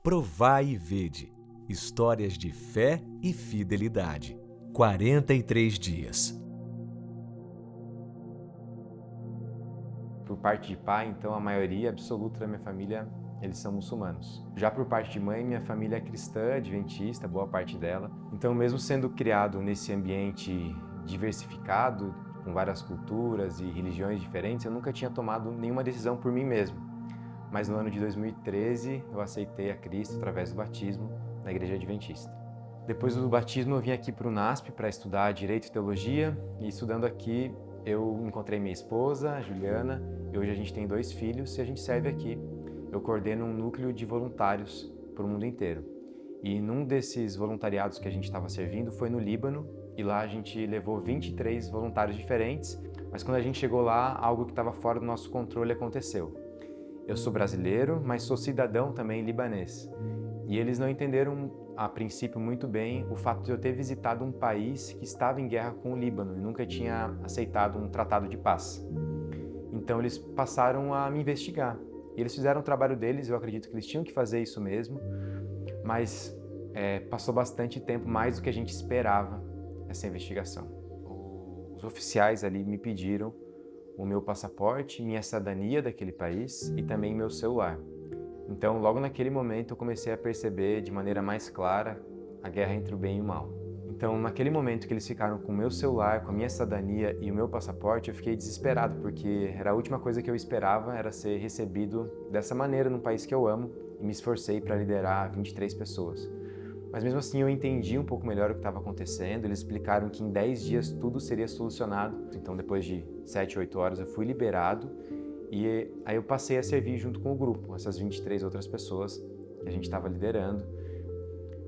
Provai e vede. Histórias de fé e fidelidade. 43 dias. Por parte de pai, então, a maioria absoluta da minha família, eles são muçulmanos. Já por parte de mãe, minha família é cristã, adventista, boa parte dela. Então, mesmo sendo criado nesse ambiente diversificado, com várias culturas e religiões diferentes, eu nunca tinha tomado nenhuma decisão por mim mesmo. Mas no ano de 2013, eu aceitei a Cristo através do batismo na Igreja Adventista. Depois do batismo, eu vim aqui para o NASP para estudar Direito e Teologia, e estudando aqui, eu encontrei minha esposa, a Juliana, e hoje a gente tem 2 filhos e a gente serve aqui. Eu coordeno um núcleo de voluntários para o mundo inteiro. E num desses voluntariados que a gente estava servindo foi no Líbano, e lá a gente levou 23 voluntários diferentes, mas quando a gente chegou lá, algo que estava fora do nosso controle aconteceu. Eu sou brasileiro, mas sou cidadão também libanês. E eles não entenderam, a princípio, muito bem o fato de eu ter visitado um país que estava em guerra com o Líbano e nunca tinha aceitado um tratado de paz. Então eles passaram a me investigar. E eles fizeram o trabalho deles, eu acredito que eles tinham que fazer isso mesmo, mas passou bastante tempo, mais do que a gente esperava, essa investigação. Os oficiais ali me pediram o meu passaporte, minha cidadania daquele país e também meu celular. Então, logo naquele momento, eu comecei a perceber de maneira mais clara a guerra entre o bem e o mal. Então, naquele momento que eles ficaram com o meu celular, com a minha cidadania e o meu passaporte, eu fiquei desesperado, porque era a última coisa que eu esperava, era ser recebido dessa maneira num país que eu amo, e me esforcei para liderar 23 pessoas. Mas mesmo assim eu entendi um pouco melhor o que estava acontecendo, eles explicaram que em 10 dias tudo seria solucionado. Então depois de 7, 8 horas eu fui liberado e aí eu passei a servir junto com o grupo, essas 23 outras pessoas que a gente estava liderando.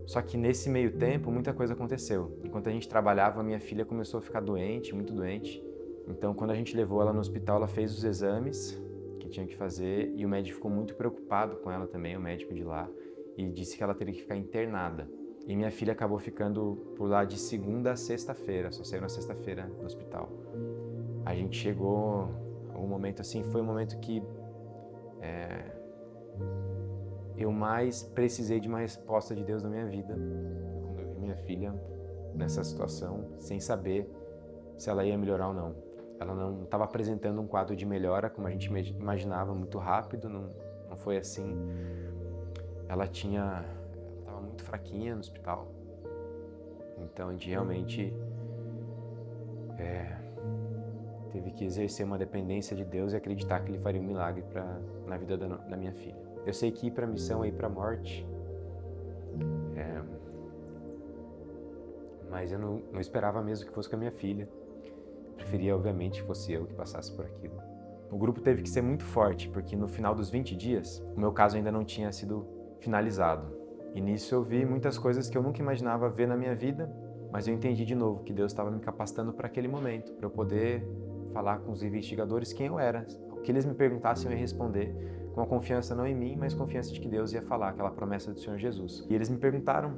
Só que nesse meio tempo muita coisa aconteceu. Enquanto a gente trabalhava, minha filha começou a ficar doente, muito doente. Então quando a gente levou ela no hospital, ela fez os exames que tinha que fazer e o médico ficou muito preocupado com ela também, o médico de lá, e disse que ela teria que ficar internada. E minha filha acabou ficando por lá de segunda a sexta-feira, só saiu na sexta-feira do hospital. A gente chegou a um momento assim, foi um momento que eu mais precisei de uma resposta de Deus na minha vida. Quando eu vi minha filha nessa situação, sem saber se ela ia melhorar ou não. Ela não estava apresentando um quadro de melhora como a gente imaginava, muito rápido, não foi assim. Ela estava muito fraquinha no hospital, então a gente realmente teve que exercer uma dependência de Deus e acreditar que Ele faria um milagre na vida da minha filha. Eu sei que ir para a missão é ir para a morte, mas eu não esperava mesmo que fosse com a minha filha. Preferia, obviamente, que fosse eu que passasse por aquilo. O grupo teve que ser muito forte, porque no final dos 20 dias, o meu caso ainda não tinha sido finalizado. E nisso eu vi muitas coisas que eu nunca imaginava ver na minha vida, mas eu entendi de novo que Deus estava me capacitando para aquele momento, para eu poder falar com os investigadores quem eu era. O que eles me perguntassem eu ia responder, com a confiança não em mim, mas confiança de que Deus ia falar, aquela promessa do Senhor Jesus. E eles me perguntaram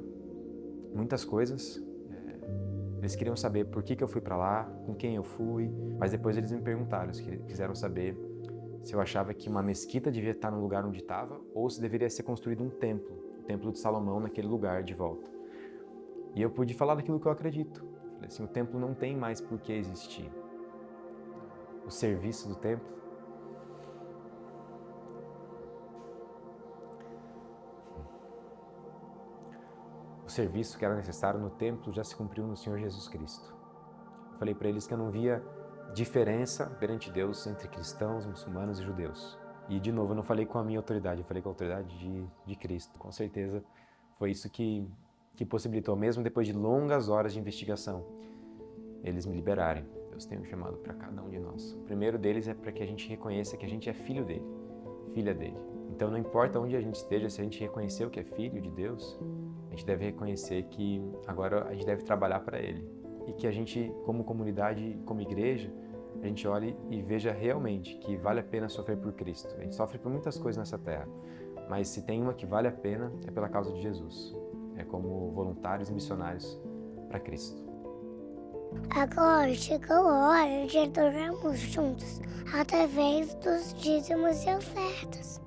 muitas coisas. Eles queriam saber por que eu fui para lá, com quem eu fui, mas depois eles me perguntaram, eles quiseram saber se eu achava que uma mesquita devia estar no lugar onde estava ou se deveria ser construído um templo, o Templo de Salomão naquele lugar de volta. E eu pude falar daquilo que eu acredito. Falei assim, o templo não tem mais por que existir. O serviço do templo o serviço que era necessário no templo já se cumpriu no Senhor Jesus Cristo. Eu falei para eles que eu não via diferença perante Deus entre cristãos, muçulmanos e judeus. E, de novo, eu não falei com a minha autoridade, eu falei com a autoridade de Cristo. Com certeza foi isso que possibilitou, mesmo depois de longas horas de investigação, eles me liberarem. Deus tem um chamado para cada um de nós. O primeiro deles é para que a gente reconheça que a gente é filho dele, filha dele. Então, não importa onde a gente esteja, se a gente reconheceu que é filho de Deus, a gente deve reconhecer que agora a gente deve trabalhar para ele. E que a gente, como comunidade, como igreja, a gente olhe e veja realmente que vale a pena sofrer por Cristo. A gente sofre por muitas coisas nessa terra, mas se tem uma que vale a pena, é pela causa de Jesus. É como voluntários e missionários para Cristo. Agora chegou a hora de adorarmos juntos, através dos dízimos e ofertas.